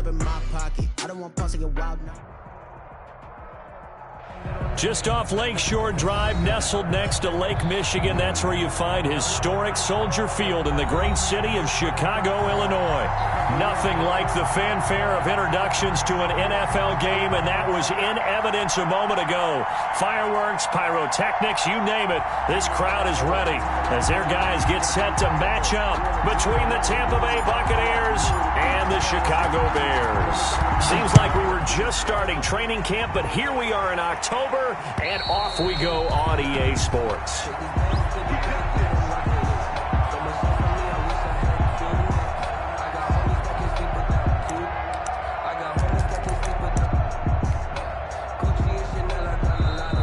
up in my pocket. I don't want pause to get wild now. Just off Lakeshore Drive, nestled next to Lake Michigan. That's where you find historic Soldier Field in the great city of Chicago, Illinois. Nothing like the fanfare of introductions to an NFL game, and that was in evidence a moment ago. Fireworks, pyrotechnics, you name it. This crowd is ready as their guys get set to match up between the Tampa Bay Buccaneers and the Chicago Bears. Seems like we were just starting training camp, but here we are in October, and off we go on EA Sports.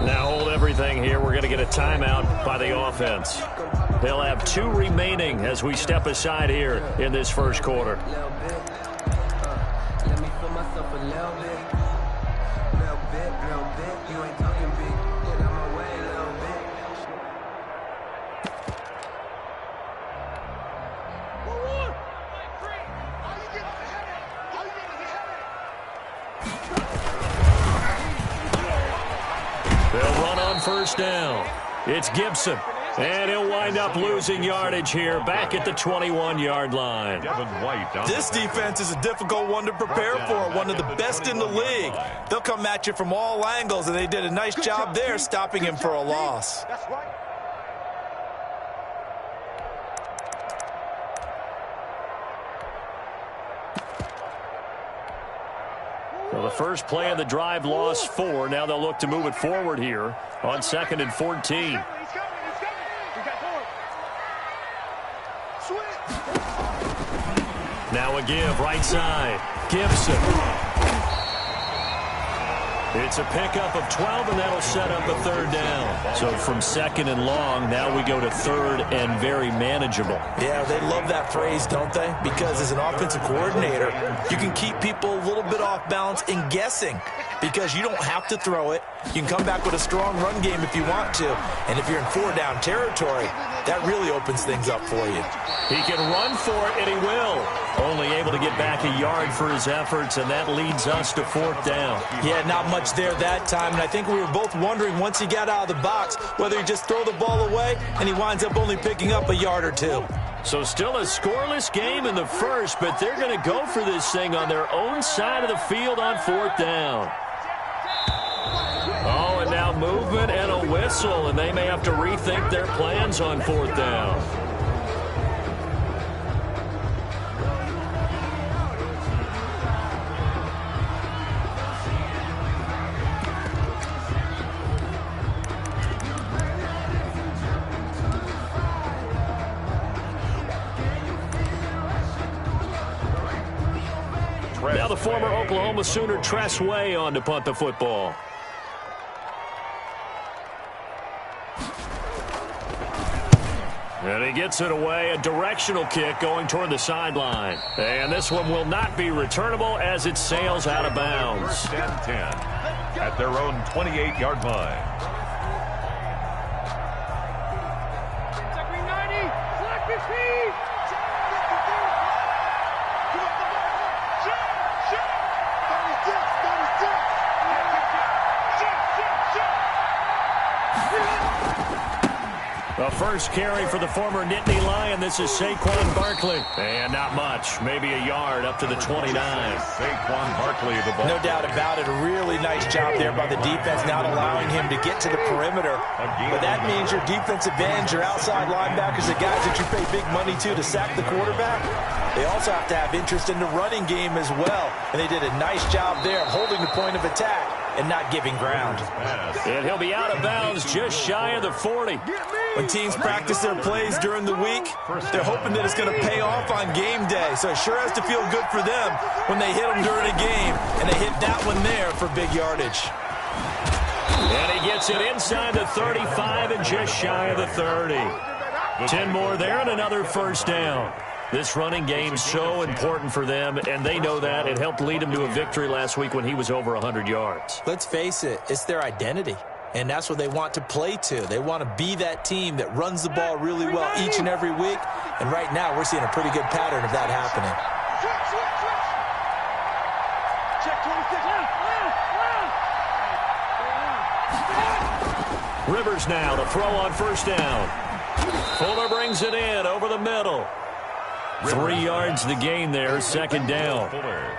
Now hold everything here. We're going to get a timeout by the offense. They'll have 2 remaining as we step aside here in this first quarter. They'll run on first down. It's Gibson. And he'll wind up losing yardage here back at the 21-yard line. This defense is a difficult one to prepare for, one of the best in the league. They'll come at you from all angles, and they did a nice job there stopping him for a loss. Well, the first play of the drive lost 4. Now they'll look to move it forward here on 2nd and 14. Now a give, right side. Gibson. It's a pickup of 12, and that'll set up a 3rd down. So from 2nd and long, now we go to 3rd and very manageable. Yeah, they love that phrase, don't they? Because as an offensive coordinator, you can keep people a little bit off balance and guessing because you don't have to throw it. You can come back with a strong run game if you want to. And if you're in 4-down territory, that really opens things up for you. He can run for it, and he will. Only able to get back a yard for his efforts, and that leads us to 4th down. Yeah, not much there that time, and I think we were both wondering once he got out of the box whether he just throw the ball away, and he winds up only picking up a yard or 2. So still a scoreless game in the first, but they're going to go for this thing on their own side of the field on 4th down. Oh, and now movement and a whistle, and they may have to rethink their plans on 4th down. Now the former Oklahoma Sooner Tress Way on to punt the football. And he gets it away, a directional kick going toward the sideline. And this one will not be returnable as it sails out of bounds. 1st and 10 at their own 28-yard line. The first carry for the former Nittany Lion. This is Saquon Barkley. And not much. Maybe a yard up to the 29. Saquon Barkley, the ball. No doubt about it. A really nice job there by the defense, not allowing him to get to the perimeter. But that means your defensive ends, your outside linebackers, the guys that you pay big money to sack the quarterback, they also have to have interest in the running game as well. And they did a nice job there of holding the point of attack and not giving ground. And he'll be out of bounds just shy of the 40. When teams practice their plays during the week, they're hoping that it's going to pay off on game day. So it sure has to feel good for them when they hit them during a game. And they hit that one there for big yardage. And he gets it inside the 35 and just shy of the 30. 10 more there and another 1st down. This running game so important for them, and they know that. It helped lead them to a victory last week when he was over 100 yards. Let's face it, it's their identity, and that's what they want to play to. They want to be that team that runs the ball really well each and every week, and right now we're seeing a pretty good pattern of that happening. Rivers now to throw on first down. Fuller brings it in over the middle. 3 yards the gain there, second down.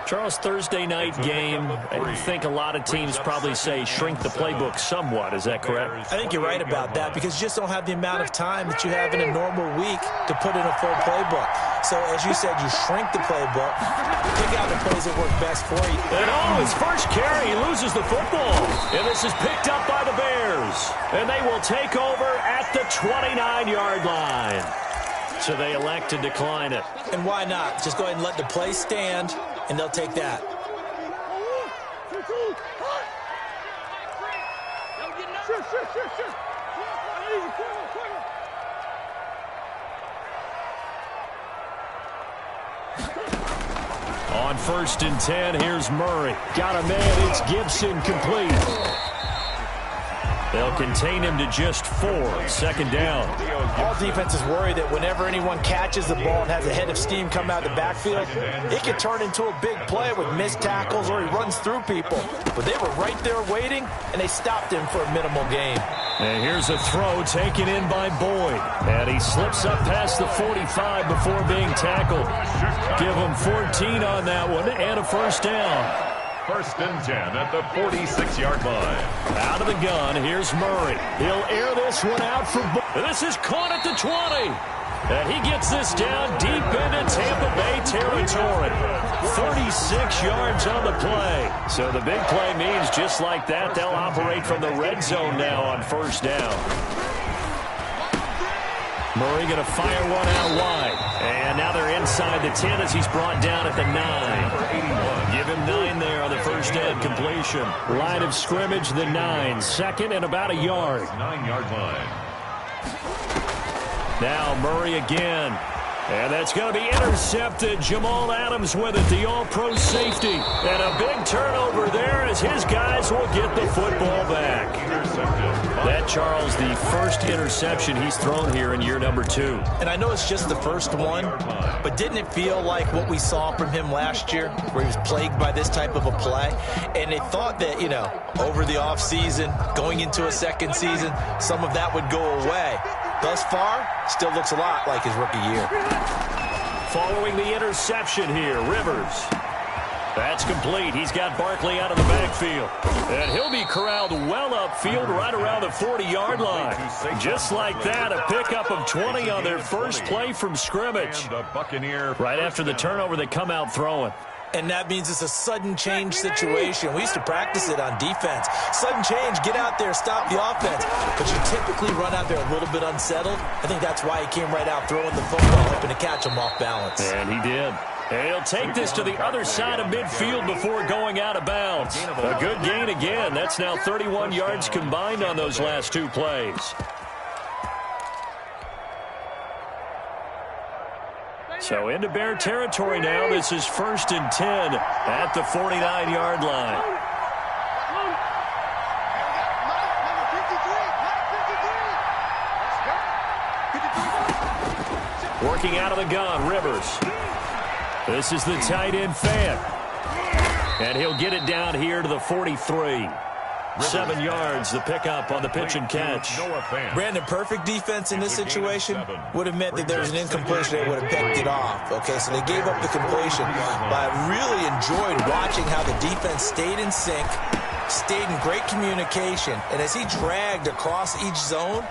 Charles, Thursday night game, I think a lot of teams probably say shrink the playbook somewhat. Is that correct? I think you're right about that because you just don't have the amount of time that you have in a normal week to put in a full playbook. So, as you said, you shrink the playbook, pick out the plays that work best for you. And his first carry, he loses the football. And this is picked up by the Bears. And they will take over at the 29-yard line. So they elect to decline it. And why not? Just go ahead and let the play stand, and they'll take that. On 1st and 10, here's Murray. Got a man, it's Gibson, complete. They'll contain him to just 4, second down. All defenses worry that whenever anyone catches the ball and has a head of steam come out of the backfield, it can turn into a big play with missed tackles or he runs through people. But they were right there waiting, and they stopped him for a minimal gain. And here's a throw taken in by Boyd. And he slips up past the 45 before being tackled. Give him 14 on that one and a first down. 1st and 10 at the 46-yard line. Out of the gun, here's Murray. He'll air this one out for Boyd. This is caught at the 20. And he gets this down deep into Tampa Bay territory. 36 yards on the play. So the big play means just like that, they'll operate from the red zone now on first down. Murray going to fire one out wide. And now they're inside the 10 as he's brought down at the 9. Give him 9 there on the first down completion. Line of scrimmage, the 9. Second and about a yard. 9-yard line. Now Murray again. And that's going to be intercepted. Jamal Adams with it, the all-pro safety. And a big turnover there as his guys will get the football back. That, Charles, the first interception he's thrown here in year number 2. And I know it's just the first one, but didn't it feel like what we saw from him last year, where he was plagued by this type of a play? And they thought that, over the offseason, going into a second season, some of that would go away. Thus far, still looks a lot like his rookie year. Following the interception here, Rivers. That's complete. He's got Barkley out of the backfield. And he'll be corralled well upfield right around the 40-yard line. Just like that, a pickup of 20 on their first play from scrimmage. Right after the turnover, they come out throwing. And that means it's a sudden change situation. We used to practice it on defense. Sudden change, get out there, stop the offense. But you typically run out there a little bit unsettled. I think that's why he came right out throwing the football, hoping to catch him off balance. And he did. And he'll take this to the other side of midfield before going out of bounds. A good gain again. That's now 31 yards combined on those last 2 plays. So into Bear territory now. This is 1st and 10 at the 49-yard line. Working out of the gun, Rivers. This is the tight end fan. And he'll get it down here to the 43. 7 yards, the pickup on the pitch and catch. Brandon, perfect defense in this situation would have meant that there was an incompletion. They would have picked it off. Okay, so they gave up the completion. But I really enjoyed watching how the defense stayed in sync, stayed in great communication. And as he dragged across each zone,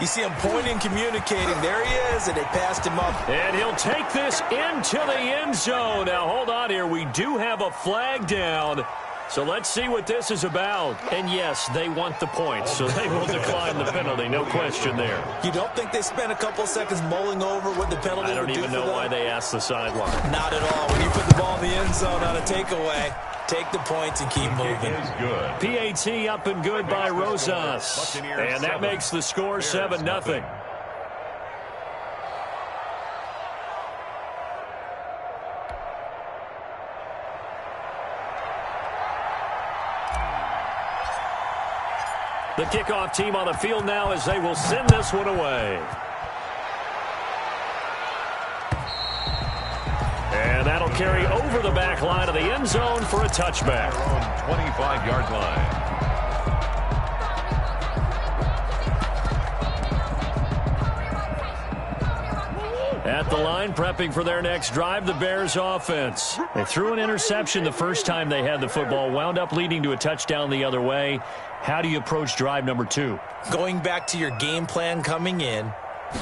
you see him pointing, communicating. There he is, and they passed him up. And he'll take this into the end zone. Now, hold on here. We do have a flag down. So let's see what this is about. And yes, they want the points, so they will decline the penalty. No question there. You don't think they spent a couple seconds mulling over what the penalty would do for them? I don't even know why they asked the sideline. Not at all. When you put the ball in the end zone on a takeaway, take the points and keep moving. PAT up and good by Rosas. And that makes the score 7-0. The kickoff team on the field now as they will send this one away. And that'll carry over the back line of the end zone for a touchback. 25-yard line. At the line, prepping for their next drive, the Bears offense. They threw an interception the first time they had the football, wound up leading to a touchdown the other way. How do you approach drive number 2? Going back to your game plan coming in,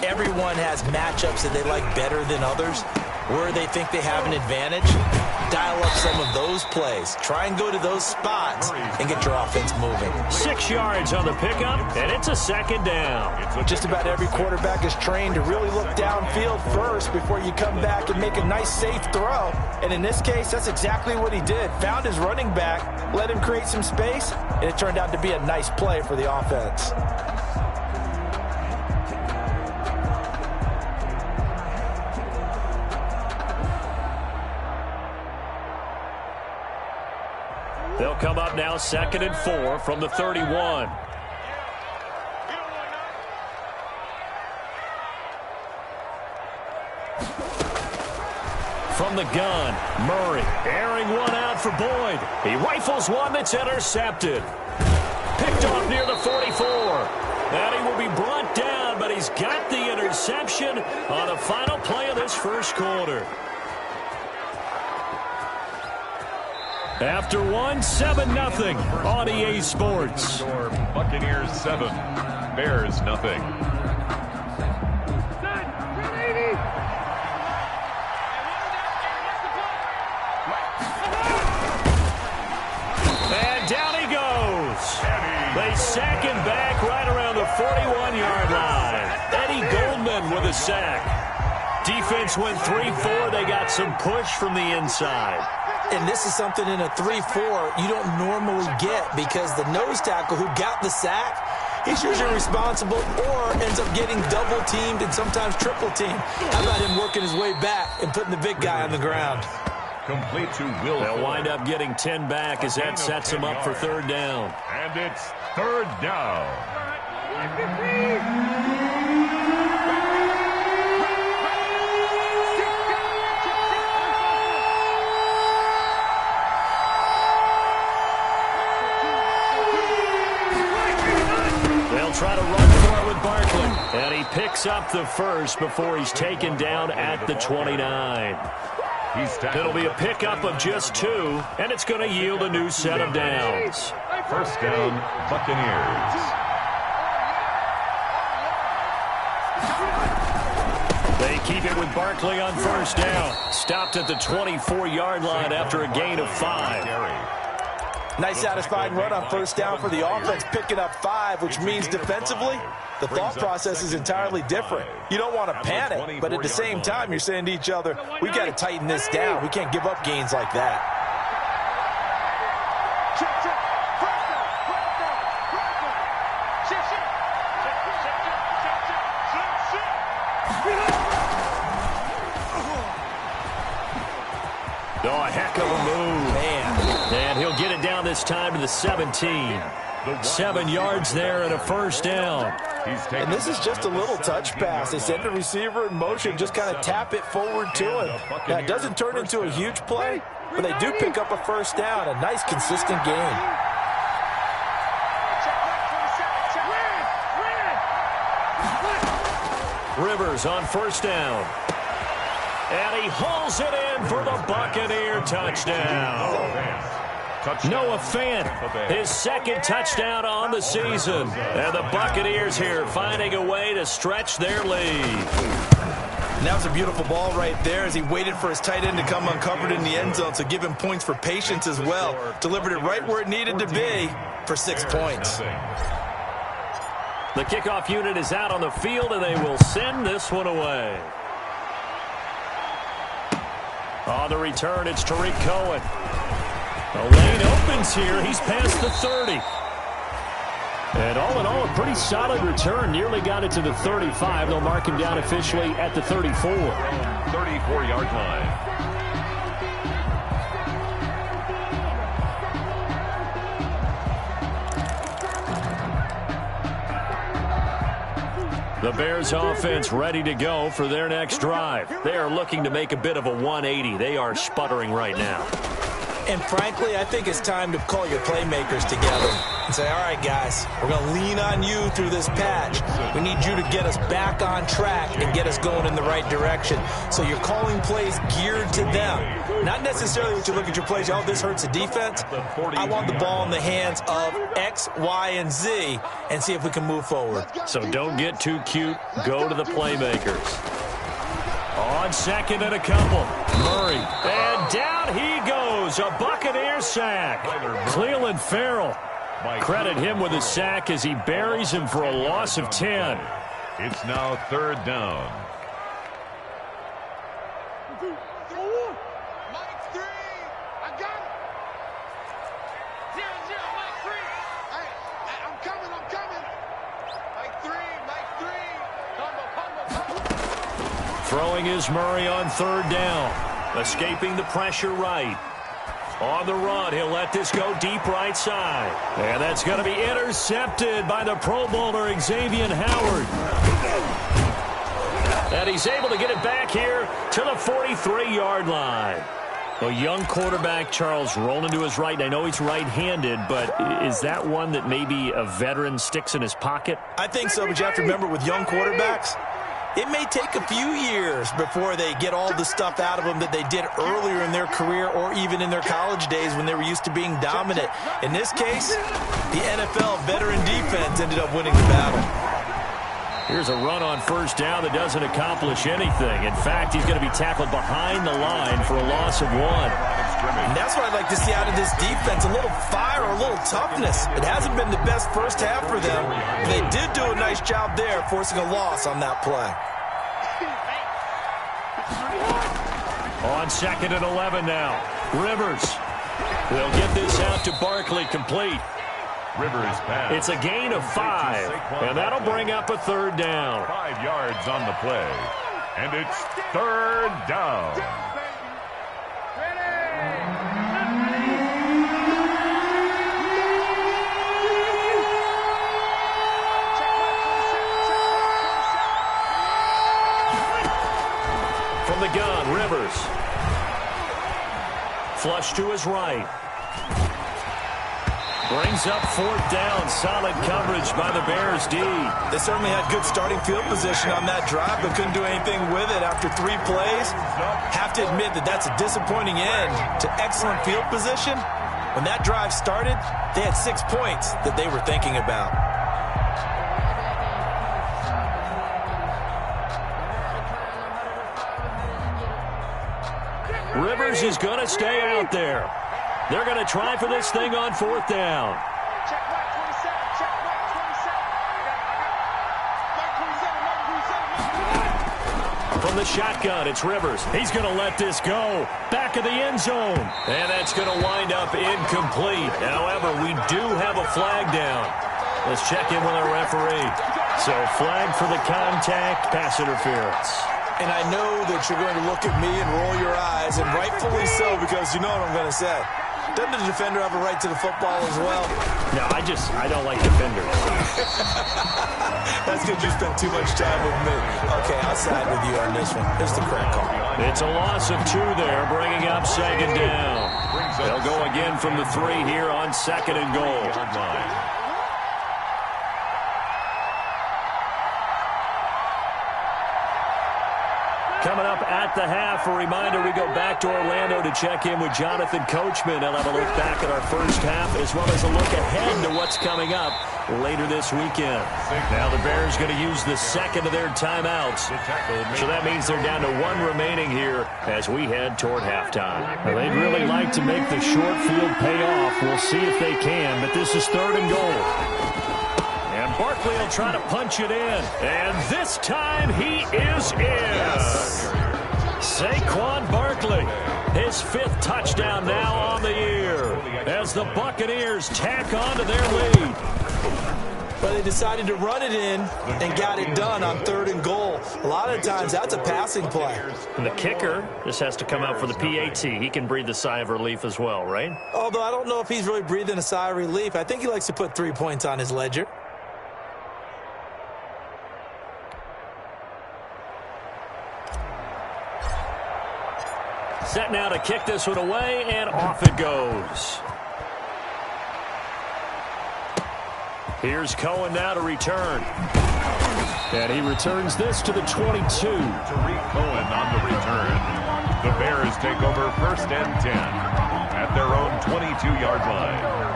everyone has matchups that they like better than others. Where they think they have an advantage, dial up some of those plays. Try and go to those spots and get your offense moving. 6 yards on the pickup, and it's a second down. Just about every quarterback is trained to really look downfield first before you come back and make a nice, safe throw. And in this case, that's exactly what he did. Found his running back, let him create some space, and it turned out to be a nice play for the offense. They'll come up now 2nd and 4 from the 31. From the gun, Murray airing one out for Boyd. He rifles one that's intercepted. Picked off near the 44. And he will be brought down, but he's got the interception on the final play of this first quarter. After 7-0 on EA Sports. Buccaneers 7, Bears nothing. And down he goes. They sack him back right around the 41-yard line. Eddie Goldman with a sack. Defense went 3-4. They got some push from the inside. And this is something in a 3-4 you don't normally get because the nose tackle who got the sack, he's usually responsible or ends up getting double-teamed and sometimes triple-teamed. How about him working his way back and putting the big guy on the ground? Complete to Will. They'll wind up getting 10 back as that sets them up for 3rd down. And it's 3rd down. Try to run for it with Barkley. And he picks up the first before he's taken down at the 29. It'll be a pickup of just 2, and it's going to yield a new set of downs. 1st down, Buccaneers. They keep it with Barkley on 1st down. Stopped at the 24-yard line after a gain of 5. Nice satisfying run on 1st down for the offense, picking up 5, which means defensively, the thought process is entirely different. You don't want to panic, but at the same time, you're saying to each other, we got to tighten this down. We can't give up gains like that. Oh, a heck of a move. Man. And he'll get it down this time to the 17. 7 yards there and a 1st down. And this is just a little touch pass. They send the receiver in motion, just kind of tap it forward to him. Now, it doesn't turn into a huge play, but they do pick up a 1st down, a nice, consistent gain. Rivers on 1st down. And he hauls it in for the Buccaneer touchdown. Noah Fant, his 2nd touchdown on the season. And the Buccaneers here finding a way to stretch their lead. And that was a beautiful ball right there as he waited for his tight end to come uncovered in the end zone, so give him points for patience as well. Delivered it right where it needed to be for 6 points. The kickoff unit is out on the field, and they will send this one away. On the return, it's Tariq Cohen. The lane opens here. He's past the 30. And all in all, a pretty solid return. Nearly got it to the 35. They'll mark him down officially at the 34. 34-yard line. The Bears offense ready to go for their next drive. They are looking to make a bit of a 180. They are sputtering right now. And frankly, I think it's time to call your playmakers together and say, all right, guys, we're going to lean on you through this patch. We need you to get us back on track and get us going in the right direction. So you're calling plays geared to them. Not necessarily what you look at your plays, oh, this hurts the defense. I want the ball in the hands of X, Y, and Z and see if we can move forward. So don't get too cute. Go to the playmakers. On second and a couple. Murray. And down he goes. A Buccaneer sack. Cleveland Farrell. Credit him with a sack as he buries him for a loss of 10. It's now third down. Throwing is Murray on third down. Escaping the pressure right. On the run, he'll let this go deep right side. And that's going to be intercepted by the Pro Bowler Xavier Howard. And he's able to get it back here to the 43-yard line. A young quarterback, Charles, rolling to his right. And I know he's right-handed, but is that one that maybe a veteran sticks in his pocket? I think so, but you have to remember with young quarterbacks, it may take a few years before they get all the stuff out of them that they did earlier in their career or even in their college days when they were used to being dominant. In this case, the NFL veteran defense ended up winning the battle. Here's a run on first down that doesn't accomplish anything. In fact, he's going to be tackled behind the line for a loss of 1. And that's what I'd like to see out of this defense, a little fire, a little toughness. It hasn't been the best first half for them. They did do a nice job there, forcing a loss on that play. On second and 11 now. Rivers. They'll get this out to Barkley, complete. Rivers pass. It's a gain of 5, and that'll bring up a third down. 5 yards on the play, and it's third down. From the gun, Rivers. Flush to his right. Brings up fourth down. Solid coverage by the Bears D. They certainly had good starting field position on that drive, but couldn't do anything with it after 3 plays. Have to admit that that's a disappointing end to excellent field position. When that drive started, they had 6 points that they were thinking about. Rivers is going to stay out there. They're going to try for this thing on fourth down. From the shotgun, it's Rivers. He's going to let this go. Back of the end zone. And that's going to wind up incomplete. However, we do have a flag down. Let's check in with our referee. So, flag for the contact, pass interference. And I know that you're going to look at me and roll your eyes, and rightfully so, because you know what I'm going to say. Doesn't the defender have a right to the football as well? No, I don't like defenders. That's because you spent too much time with me. Okay, I'll side with you on this one. Here's the correct call. It's a loss of 2 there, bringing up second down. They'll go again from the 3 here on second and goal. Coming up at the half, a reminder, we go back to Orlando to check in with Jonathan Coachman. He'll have a look back at our first half as well as a look ahead to what's coming up later this weekend. Now the Bears going to use the second of their timeouts. So that means they're down to 1 remaining here as we head toward halftime. Well, they'd really like to make the short field pay off. We'll see if they can, but this is third and goal. And Barkley will try to punch it in. And this time he is in. Yes. Saquon Barkley, his 5th touchdown now on the year as the Buccaneers tack on to their lead. But they decided to run it in and got it done on third and goal. A lot of times that's a passing play. And the kicker just has to come out for the PAT. He can breathe a sigh of relief as well, right? Although I don't know if he's really breathing a sigh of relief. I think he likes to put 3 points on his ledger. Set now to kick this one away, and off it goes. Here's Cohen now to return. And he returns this to the 22. Tariq Cohen on the return. The Bears take over 1st and 10 at their own 22-yard line.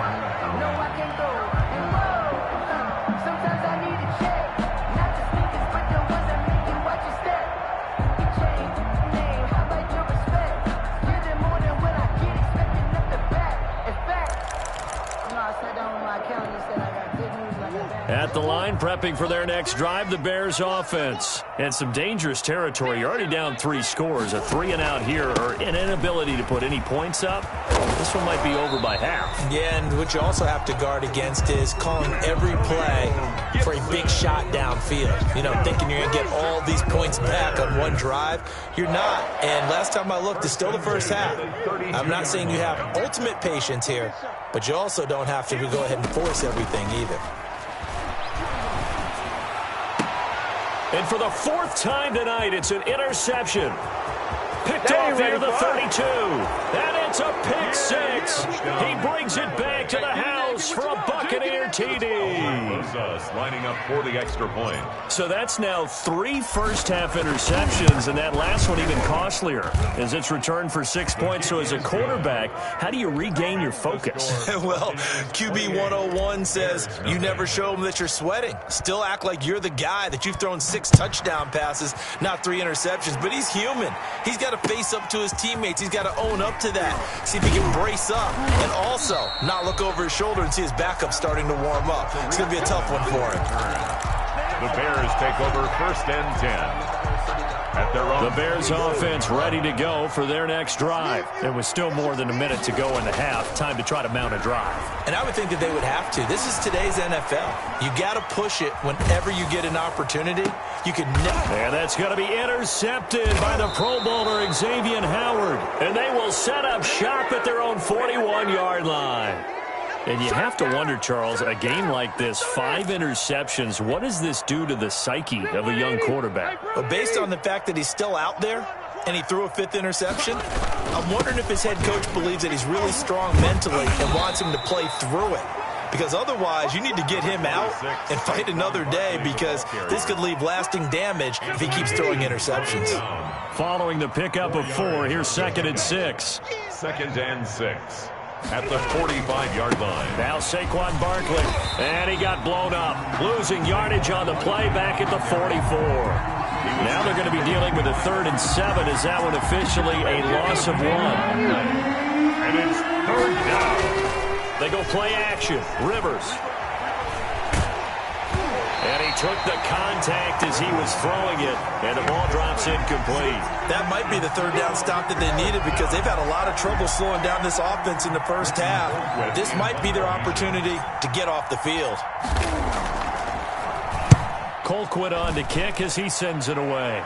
At the line, prepping for their next drive, the Bears offense. And some dangerous territory. You're already down 3 scores. A 3-and-out here, or an inability to put any points up. This one might be over by half. Yeah, and what you also have to guard against is calling every play for a big shot downfield. You know, thinking you're going to get all these points back on one drive. You're not. And last time I looked, it's still the first half. I'm not saying you have ultimate patience here, but you also don't have to go ahead and force everything either. And for the 4th time tonight, it's an interception. Picked off near the 32. And it's a pick 6. He brings it back to the house for a Buccaneer TD. Lining up for the extra point. So that's now 3 first-half interceptions, and that last one even costlier as it's returned for 6 points. So as a quarterback, how do you regain your focus? Well, QB 101 says you never show them that you're sweating. Still act like you're the guy that you've thrown 6 touchdown passes, not 3 interceptions. But he's human. He's got to face up to his teammates. He's got to own up to that. See if he can brace up and also not look over his shoulder and see his backup starting to warm up. It's going to be a tough one for him. The Bears take over 1st and 10 at their own. The Bears offense ready to go for their next drive. There was still more than a minute to go in the half. Time to try to mount a drive. And I would think that they would have to. This is today's NFL. You got to push it whenever you get an opportunity. You can never. And that's going to be intercepted by the Pro Bowler Xavier Howard. And they will set up shop at their own 41-yard line. And you have to wonder, Charles, a game like this, 5 interceptions, what does this do to the psyche of a young quarterback? But based on the fact that he's still out there and he threw a 5th interception, I'm wondering if his head coach believes that he's really strong mentally and wants him to play through it. Because otherwise, you need to get him out and fight another day, because this could leave lasting damage if he keeps throwing interceptions. Following the pickup of 4, here's 2nd and 6. 2nd and 6 at the 45-yard line. Now Saquon Barkley, and he got blown up. Losing yardage on the play back at the 44. Now they're going to be dealing with a 3rd and 7. Is that one officially a loss of 1? And it's 3rd down. They go play action. Rivers. And he took the contact as he was throwing it, and the ball drops incomplete. That might be the 3rd down stop that they needed, because they've had a lot of trouble slowing down this offense in the first half. This might be their opportunity to get off the field. Colquitt on to kick as he sends it away.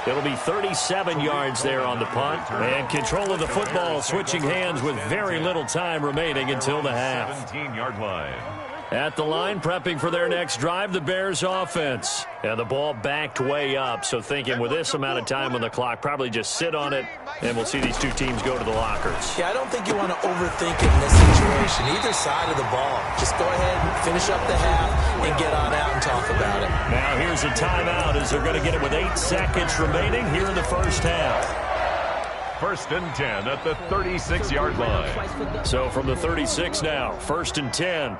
It'll be 37 yards there on the punt. And control of the football switching hands with very little time remaining until the half. 17-yard line. At the line, prepping for their next drive, the Bears offense. And the ball backed way up, so thinking with this amount of time on the clock, probably just sit on it, and we'll see these two teams go to the lockers. Yeah, I don't think you want to overthink it in this situation. Either side of the ball. Just go ahead and finish up the half and get on out and talk about it. Now here's a timeout as they're going to get it with 8 seconds remaining here in the first half. 1st and 10 at the 36-yard line. So from the 36 now, 1st and 10.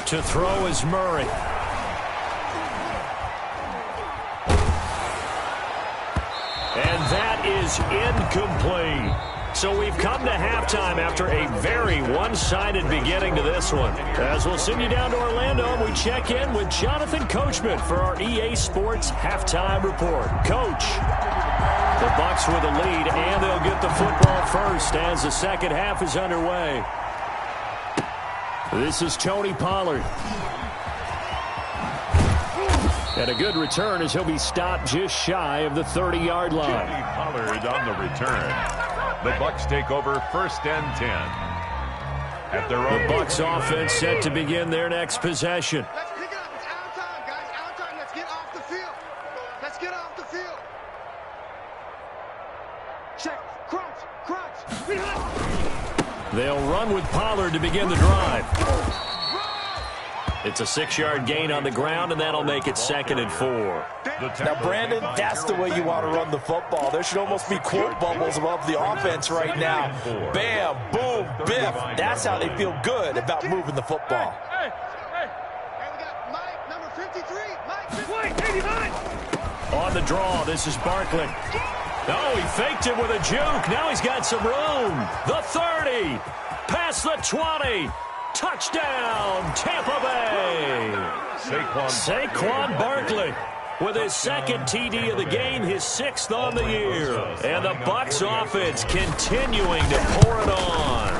To throw is Murray. And that is incomplete. So we've come to halftime after a very one-sided beginning to this one. As we'll send you down to Orlando, and we check in with Jonathan Coachman for our EA Sports Halftime Report. Coach, the Bucs with a lead, and they'll get the football first as the second half is underway. This is Tony Pollard. And a good return as he'll be stopped just shy of the 30-yard line. Tony Pollard on the return. The Bucs take over 1st and 10. at their The own. Bucs offense set to begin their next possession. Let's pick it up. It's our time, guys. Our time. Let's get off the field. Let's get off the field. Check. Crunch. They'll run with Pollard to begin the drive. It's a 6-yard gain on the ground, and that'll make it 2nd and 4. Now, Brandon, that's the way you want to run the football. There should almost be quote bubbles above the offense right now. Bam, boom, biff. That's how they feel good about moving the football. Hey, we got Mike, number 53. Mike, 89. On the draw, this is Barkley. Oh, he faked it with a juke. Now he's got some room. The 30. Past the 20. Touchdown, Tampa Bay. Saquon Barkley with his 2nd TD of the game, his 6th on the year. And the Bucs offense continuing to pour it on.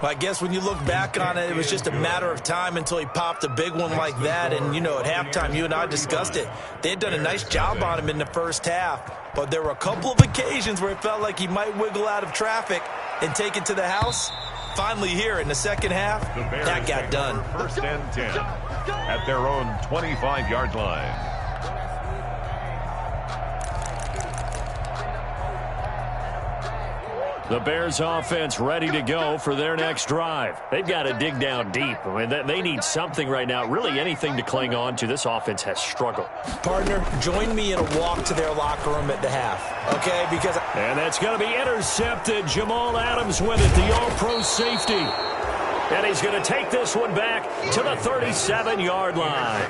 Well, I guess when you look back on it, it was just a matter of time until he popped a big one like that. And, you know, at halftime, you and I discussed it. They had done a nice job on him in the first half. But there were a couple of occasions where it felt like he might wiggle out of traffic and take it to the house. Finally here in the second half, that got done. 1st and 10 at their own 25-yard line. The Bears offense ready to go for their next drive. They've got to dig down deep. I mean, they need something right now, really anything to cling on to. This offense has struggled. Partner, join me in a walk to their locker room at the half, okay? Because And that's going to be intercepted. Jamal Adams with it, the all-pro safety. And he's going to take this one back to the 37-yard line.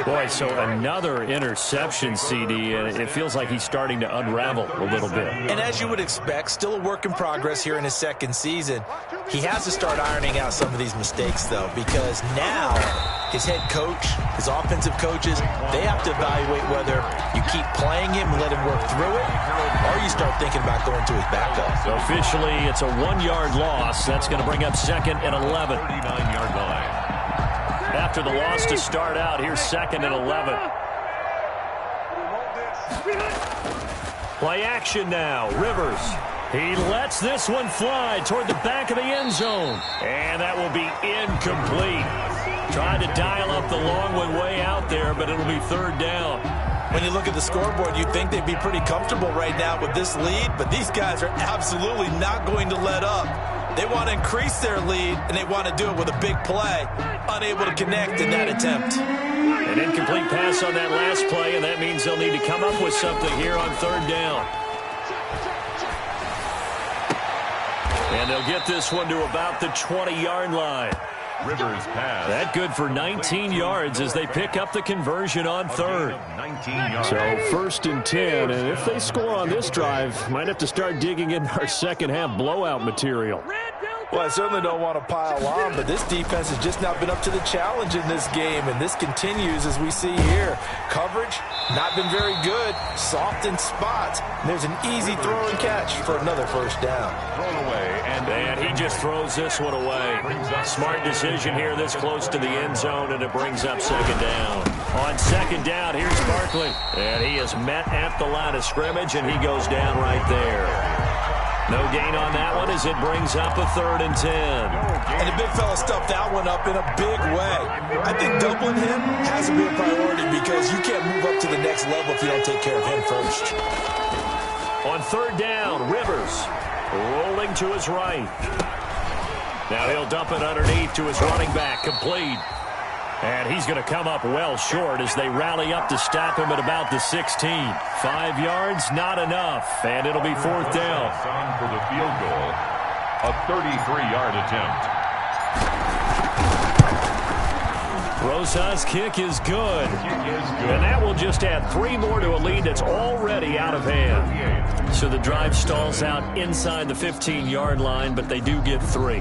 Boy, so another interception, CD, and it feels like he's starting to unravel a little bit. And as you would expect, still a work in progress here in his 2nd season. He has to start ironing out some of these mistakes, though, because now his head coach, his offensive coaches, they have to evaluate whether you keep playing him and let him work through it, or you start thinking about going to his backup. So officially, it's a 1-yard loss. That's going to bring up 2nd and 11. 39-yard line. After the loss to start out, here's 2nd and 11. Play action now. Rivers. He lets this one fly toward the back of the end zone. And that will be incomplete. Trying to dial up the long one way out there, but it'll be 3rd down. When you look at the scoreboard, you'd think they'd be pretty comfortable right now with this lead, but these guys are absolutely not going to let up. They want to increase their lead, and they want to do it with a big play. Unable to connect in that attempt. An incomplete pass on that last play, and that means they'll need to come up with something here on 3rd down. And they'll get this one to about the 20-yard line. Rivers pass. That good for 19 yards as they pick up the conversion on 3rd. 19 yards. So 1st and 10, and if they score on this drive, might have to start digging in our second half blowout material. Well, I certainly don't want to pile on, but this defense has just not been up to the challenge in this game, and this continues as we see here. Coverage, not been very good, soft in spots. And there's an easy throw and catch for another 1st down. Thrown away, And he just throws this one away. Smart decision here this close to the end zone, and it brings up 2nd down. On 2nd down, here's Barkley. And he is met at the line of scrimmage, and he goes down right there. No gain on that one as it brings up a 3rd and 10. And the big fella stuffed that one up in a big way. I think doubling him has to be a priority because you can't move up to the next level if you don't take care of him first. On 3rd down, Rivers rolling to his right. Now he'll dump it underneath to his running back, complete. And he's going to come up well short as they rally up to stop him at about the 16. 5 yards, not enough, and it'll be 4th down. on for the field goal. A 33-yard attempt. Rosa's kick is good. And that will just add 3 more to a lead that's already out of hand. So the drive stalls out inside the 15-yard line, but they do get 3.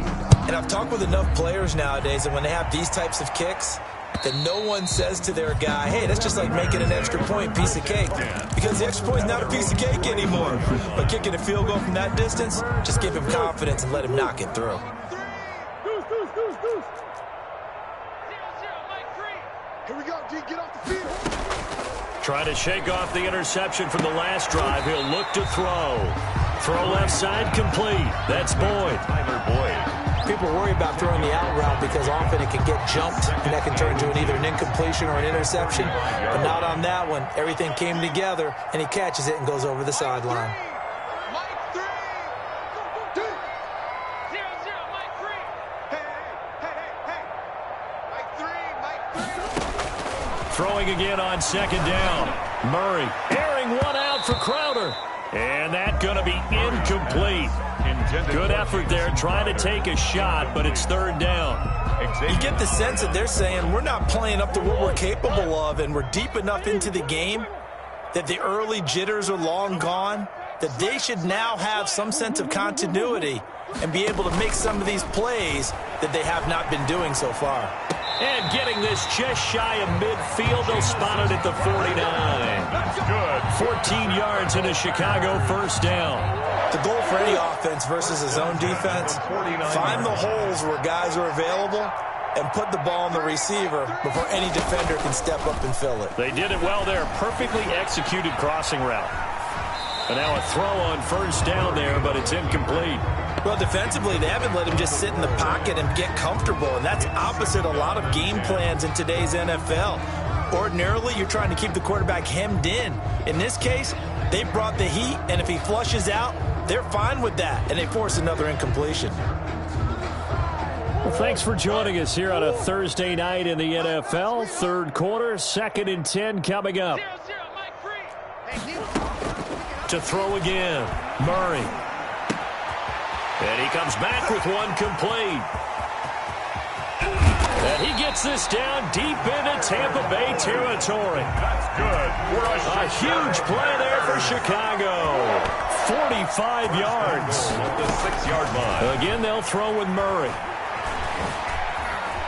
And I've talked with enough players nowadays that when they have these types of kicks, that no one says to their guy, hey, that's just like making an extra point, piece of cake. Because the extra point is not a piece of cake anymore. But kicking a field goal from that distance, just give him confidence and let him knock it through. Here we go, D. Get off the field. Trying to shake off the interception from the last drive. He'll look to throw. Throw left side complete. That's Boyd. Tyler Boyd. people worry about throwing the out route because often it can get jumped, and that can turn into either an incompletion or an interception. But not on that one. Everything came together, and he catches it and goes over the sideline. Throwing again on second down. Murray airing one out for Crowder. And that's going to be incomplete. Good effort there trying to take a shot, but it's third down. You get the sense that they're saying we're not playing up to what we're capable of, and we're deep enough into the game that the early jitters are long gone, that they should now have some sense of continuity and be able to make some of these plays that they have not been doing so far. And getting this just shy of midfield, they'll spot it at the 49. That's good. 14 yards in a Chicago first down. The goal for any offense versus a zone defense, find the holes where guys are available and put the ball on the receiver before any defender can step up and fill it. They did it well there. Perfectly executed crossing route. And now a throw on first down there, but it's incomplete. Well, defensively, they haven't let him just sit in the pocket and get comfortable, and that's opposite a lot of game plans in today's NFL. Ordinarily, you're trying to keep the quarterback hemmed in. In this case, they brought the heat, and if he flushes out, they're fine with that, and they force another incompletion. Well, thanks for joining us here on a Thursday night in the NFL. Third quarter, 2nd and 10 coming up. To throw again, Murray. And he comes back with one complete. And he gets this down deep into Tampa Bay territory. That's good. A huge play there for Chicago. 45 yards. The 6-yard line. Again, they'll throw with Murray.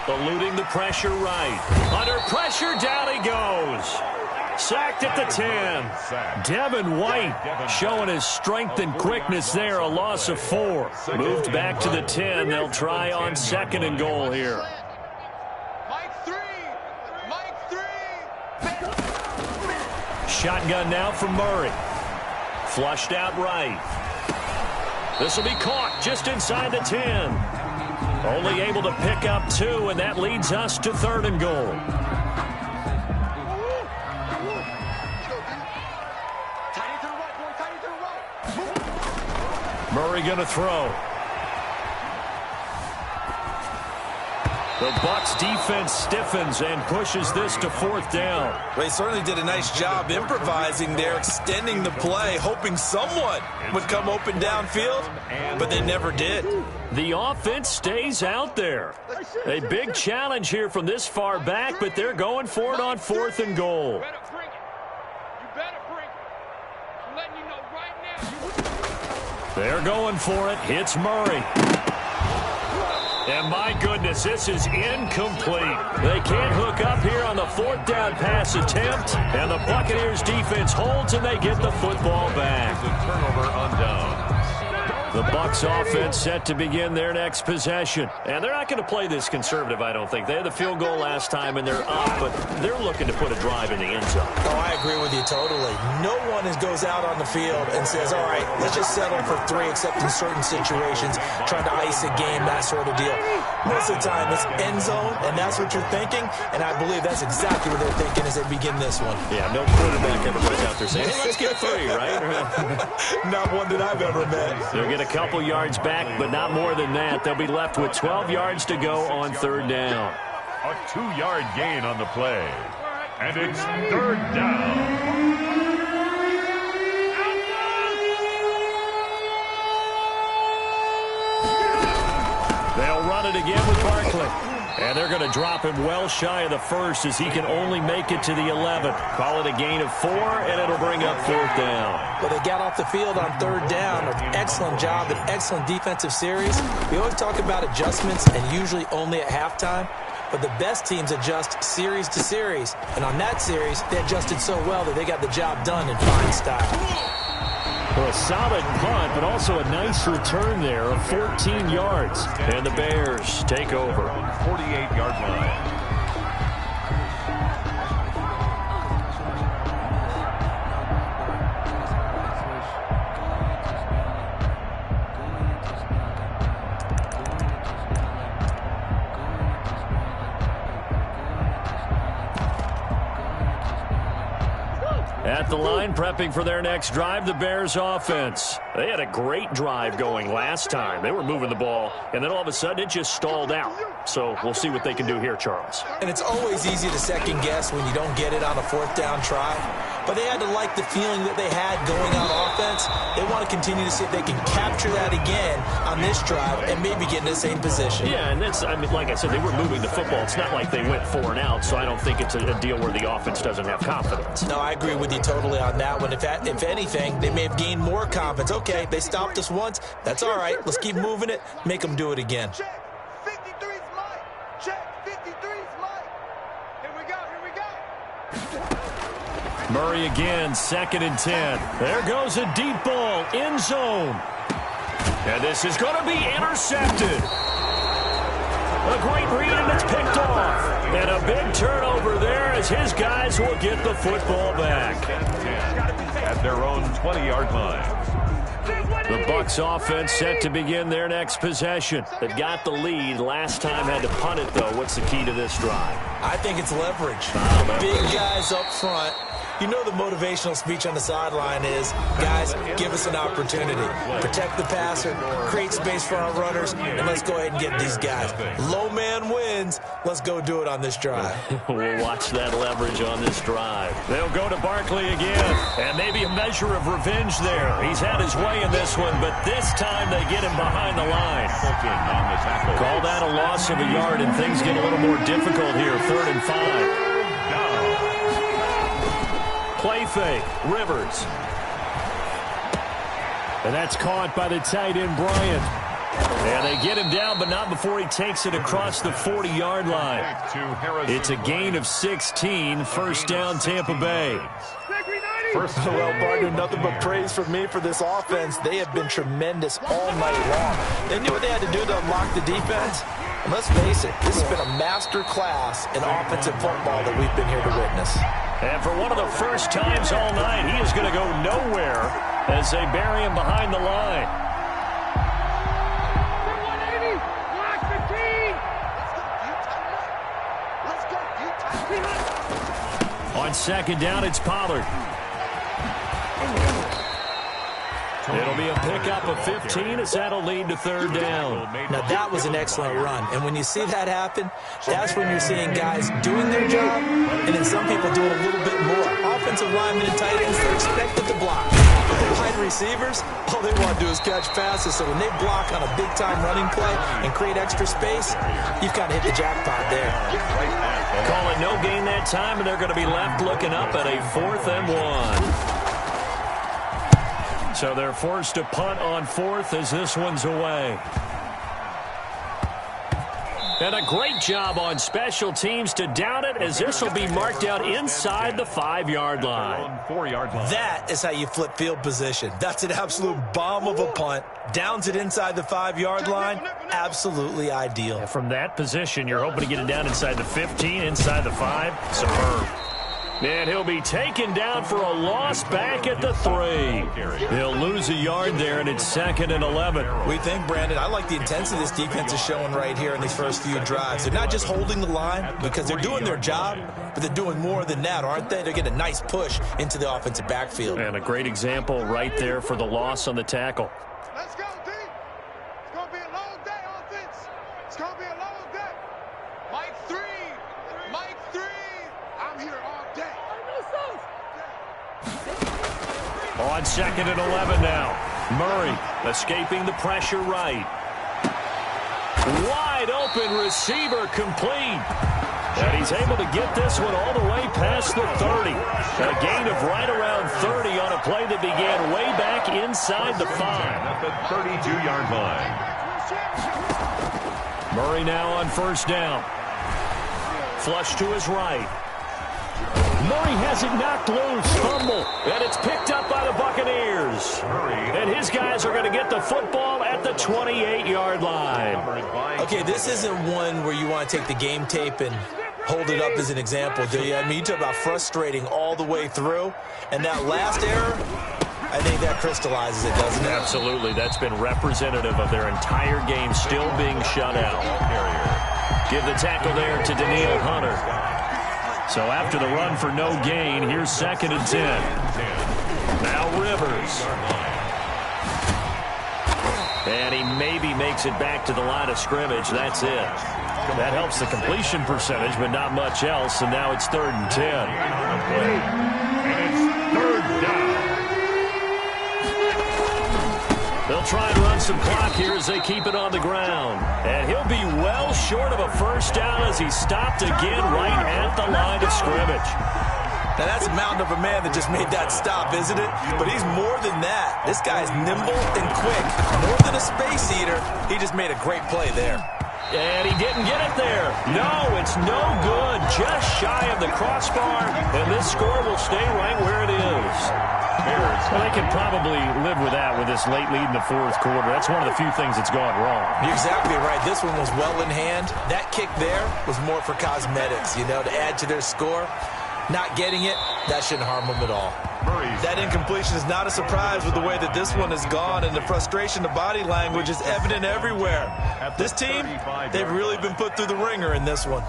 Eluding the pressure right. Under pressure, down he goes. Sacked at the 10. Devin White showing his strength and quickness there. A loss of 4. Moved back to the 10. They'll try on 2nd and goal here. Shotgun now from Murray. Flushed out right. This will be caught just inside the 10. Only able to pick up 2, and that leads us to 3rd and goal. Murray going to throw. The Bucs defense stiffens and pushes this to 4th down. Well, he certainly did a nice job improvising there, extending the play, hoping someone would come open downfield, but they never did. The offense stays out there. A big challenge here from this far back, but they're going for it on 4th and goal. They're going for it. Hits Murray. And my goodness, this is incomplete. They can't hook up here on the 4th down pass attempt. And the Buccaneers defense holds and they get the football back. The turnover on down. The Bucs offense set to begin their next possession. And they're not going to play this conservative, I don't think. They had the field goal last time, and they're up, but they're looking to put a drive in the end zone. Oh, I agree with you totally. No one goes out on the field and says, all right, let's just settle for 3, except in certain situations, trying to ice a game, that sort of deal. Most of the time, it's end zone, and that's what you're thinking, and I believe that's exactly what they're thinking as they begin this one. Yeah, no quarterback ever goes out there saying, hey, let's get 3, right? Not one that I've ever met. They'll get a couple yards back, but not more than that. They'll be left with 12 yards to go on 3rd down. A 2-yard gain on the play. And it's 3rd down. They'll run it again with Barkley. And they're going to drop him well shy of the 1st as he can only make it to the 11th. Call it a gain of 4, and it'll bring up 4th down. Well, they got off the field on 3rd down. An excellent job, an excellent defensive series. We always talk about adjustments and usually only at halftime. But the best teams adjust series to series. And on that series, they adjusted so well that they got the job done in fine style. Well, a solid punt, but also a nice return there of 14 yards. And the Bears take over. 48-yard line. At the line, prepping for their next drive, the Bears offense. They had a great drive going last time. They were moving the ball, and then all of a sudden it just stalled out. So we'll see what they can do here, Charles. And it's always easy to second guess when you don't get it on a fourth down try. But they had to like the feeling that they had going on offense. They want to continue to see if they can capture that again on this drive and maybe get in the same position. Yeah, and that's, I mean, like I said, they were moving the football. It's not like they went 4 and out, so I don't think it's a deal where the offense doesn't have confidence. No, I agree with you totally on that one. If anything, they may have gained more confidence. Okay, they stopped us once. That's all right. Let's keep moving it. Make them do it again. Check. 53's Mike. Check. 53's Mike. Here we go. Here we go. Murray again, 2nd and 10. There goes a deep ball, end zone. And this is going to be intercepted. A great read, and it's picked off. And a big turnover there as his guys will get the football back. 10 at their own 20-yard line. The Bucs offense set to begin their next possession. They've got the lead. Last time had to punt it, though. What's the key to this drive? I think it's leverage. Big guys up front. You know the motivational speech on the sideline is, guys, give us an opportunity. Protect the passer, create space for our runners, and let's go ahead and get these guys. Low man wins. Let's go do it on this drive. We'll watch that leverage on this drive. They'll go to Barkley again, and maybe a measure of revenge there. He's had his way in this one, but this time they get him behind the line. Call that a loss of a yard, and things get a little more difficult here. 3rd and 5. Play fake, Rivers. And that's caught by the tight end, Bryant. And they get him down, but not before he takes it across the 40-yard line. It's a gain of 16, 1st down, Tampa Bay. Well, partner, nothing but praise from me for this offense. They have been tremendous all night long. They knew what they had to do to unlock the defense. And let's face it, this has been a master class in offensive football that we've been here to witness. And for one of the first times all night, he is going to go nowhere as they bury him behind the line. 180, block 15. Let's go, On 2nd down, it's Pollard. It'll be a pickup of 15 as that'll lead to 3rd down. Now, that was an excellent run. And when you see that happen, that's when you're seeing guys doing their job and then some people doing a little bit more. Offensive linemen and tight ends, they're expected to block. But the wide receivers, all they want to do is catch passes. So when they block on a big-time running play and create extra space, you've kind of hit the jackpot there. Call it no gain that time, and they're going to be left looking up at a 4th and 1. So they're forced to punt on 4th as this one's away. And a great job on special teams to down it as this will be marked out inside the 5-yard line. 4-yard line. That is how you flip field position. That's an absolute bomb of a punt. Downs it inside the 5-yard line. Absolutely ideal. From that position, you're hoping to get it down inside the 15, inside the 5. Superb. And he'll be taken down for a loss back at the 3. He'll lose a yard there, and it's 2nd and 11. We think, Brandon, I like the intensity this defense is showing right here in these first few drives. They're not just holding the line because they're doing their job, but they're doing more than that, aren't they? They're getting a nice push into the offensive backfield. And a great example right there for the loss on the tackle. Let's go, D. It's going to be a long day, offense. It's going to be a long day. Mike 3. Mike 3. I'm here all day. On 2nd and 11 now. Murray escaping the pressure right. Wide open receiver complete. And he's able to get this one all the way past the 30. A gain of right around 30 on a play that began way back inside the 5. At the 32-yard line. Murray now on 1st down. Flush to his right. Murray has it knocked loose. Fumble. And it's picked up by the Buccaneers. And his guys are going to get the football at the 28-yard line. Okay, this isn't one where you want to take the game tape and hold it up as an example, do you? I mean, you talk about frustrating all the way through. And that last error, I think that crystallizes it, doesn't it? Absolutely. That's been representative of their entire game still being shut out. Give the tackle there to Daniil Hunter. So after the run for no gain, here's 2nd and 10. Now Rivers. And he maybe makes it back to the line of scrimmage. That's it. That helps the completion percentage, but not much else. And now it's 3rd and 10. And it's 3rd down. They'll try and run some clock here as they keep it on the ground. And he'll be well short of a first down as he stopped again right at the line of scrimmage. Now, that's a mountain of a man that just made that stop, isn't it? But he's more than that. This guy's nimble and quick. More than a space eater. He just made a great play there. And he didn't get it there. No, it's no good. Just shy of the crossbar. And this score will stay right where it is. Well, they can probably live with that with this late lead in the 4th quarter. That's one of the few things that's gone wrong. You're exactly right. This one was well in hand. That kick there was more for cosmetics, to add to their score. Not getting it, that shouldn't harm them at all. That incompletion is not a surprise with the way that this one has gone, and the frustration, the body language is evident everywhere. This team, they've really been put through the ringer in this one.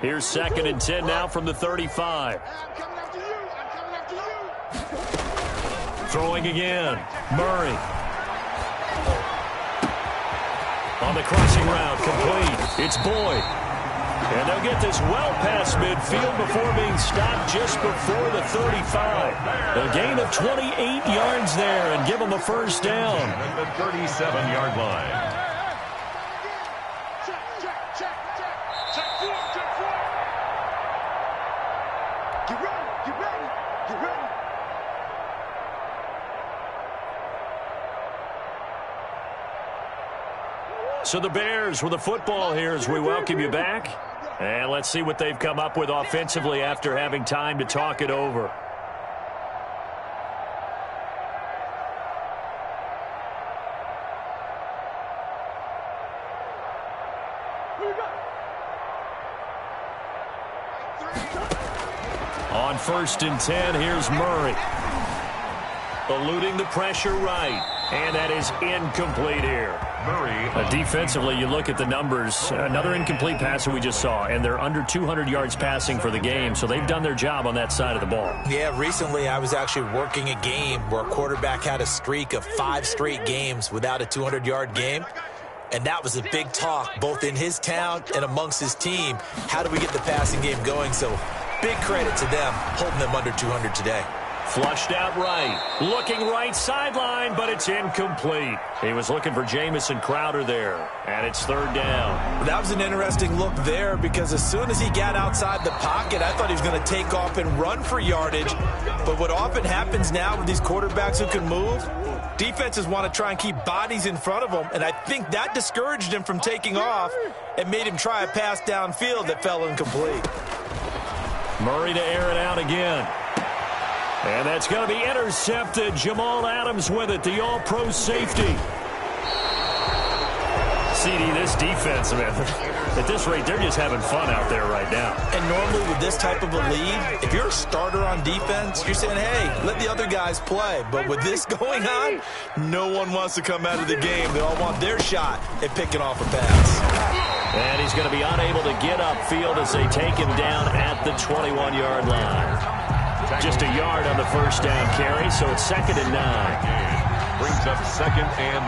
Here's 2nd and 10 now from the 35. Throwing again. Murray. On the crossing route, complete. It's Boyd. And they'll get this well past midfield before being stopped just before the 35. A gain of 28 yards there and give them a first down. At the 37-yard line. So the Bears with the football here as we welcome you back. And let's see what they've come up with offensively after having time to talk it over. On 1st and 10, here's Murray. Eluding the pressure right. And that is incomplete here. Defensively, you look at the numbers. Another incomplete pass that we just saw, and they're under 200 yards passing for the game, so they've done their job on that side of the ball. Yeah, recently I was actually working a game where a quarterback had a streak of 5 straight games without a 200-yard game, and that was a big talk both in his town and amongst his team. How do we get the passing game going? So big credit to them holding them under 200 today. Flushed out right. Looking right sideline, but it's incomplete. He was looking for Jamison Crowder there, and it's 3rd down. That was an interesting look there because as soon as he got outside the pocket, I thought he was going to take off and run for yardage. But what often happens now with these quarterbacks who can move, defenses want to try and keep bodies in front of them, and I think that discouraged him from taking off and made him try a pass downfield that fell incomplete. Murray to air it out again. And that's going to be intercepted. Jamal Adams with it, the all-pro safety. CD, this defense, man, at this rate, they're just having fun out there right now. And normally with this type of a lead, if you're a starter on defense, you're saying, hey, let the other guys play. But with this going on, no one wants to come out of the game. They all want their shot at picking off a pass. And he's going to be unable to get upfield as they take him down at the 21-yard line. Just a yard on the first down carry, so it's 2nd and 9. Brings up 2nd and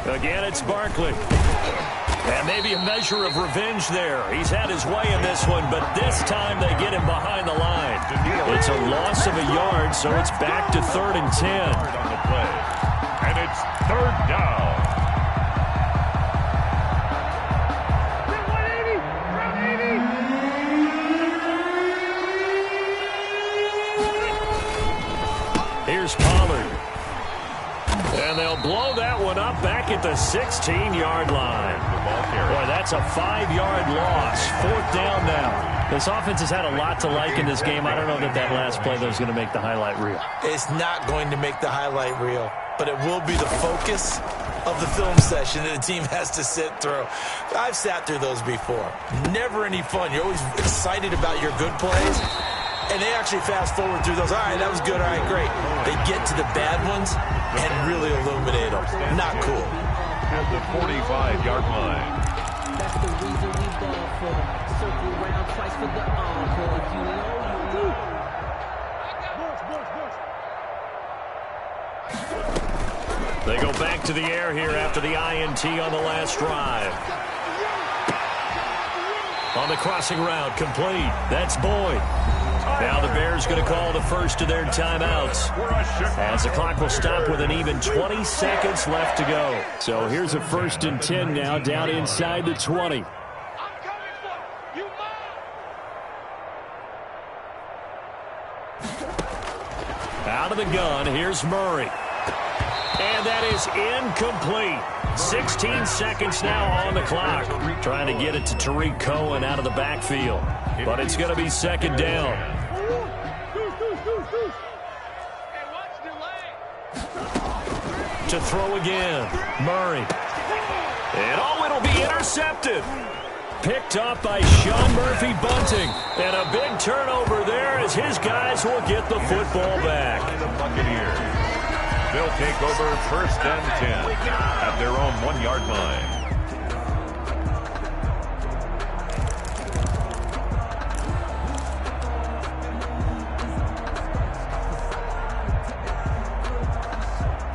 9. Again, it's Barkley. And maybe a measure of revenge there. He's had his way in this one, but this time they get him behind the line. It's a loss of a yard, so it's back to 3rd and 10. And it's 3rd down. Here's Pollard. And they'll blow that one up back at the 16-yard line. Boy, that's a 5-yard loss. 4th down now. This offense has had a lot to like in this game. I don't know that last play, though, is going to make the highlight reel. It's not going to make the highlight reel, but it will be the focus of the film session that the team has to sit through. I've sat through those before. Never any fun. You're always excited about your good plays, and they actually fast forward through those. All right, that was good. All right, great. They get to the bad ones and really illuminate them. Not cool. At the 45-yard line. That's the reason we ball for them. Circle around twice for the encore. If you know, you know. They go back to the air here after the INT on the last drive. On the crossing route, complete. That's Boyd. Now the Bears going to call the first of their timeouts, as the clock will stop with an even 20 seconds left to go. So here's a 1st and 10 now, down inside the 20. Out of the gun, here's Murray. And that is incomplete. 16 seconds now on the clock. Trying to get it to Tariq Cohen out of the backfield. But it's going to be 2nd down. To throw again. Murray. And it'll be intercepted. Picked up by Sean Murphy Bunting. And a big turnover there as his guys will get the football back. The Buccaneers. They'll take over 1st and 10 at their own 1-yard line.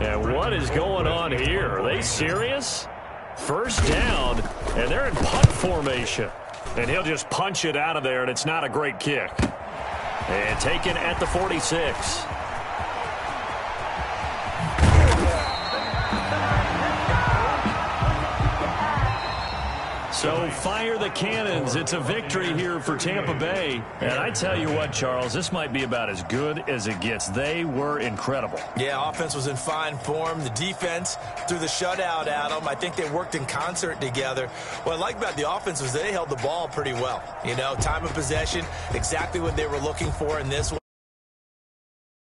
And what is going on here? Are they serious? 1st down, and they're in punt formation. And he'll just punch it out of there, and it's not a great kick. And taken at the 46. So fire the cannons. It's a victory here for Tampa Bay. And I tell you what, Charles, this might be about as good as it gets. They were incredible. Yeah, offense was in fine form. The defense threw the shutout at them. I think they worked in concert together. What I like about the offense was they held the ball pretty well. You know, time of possession, exactly what they were looking for in this one.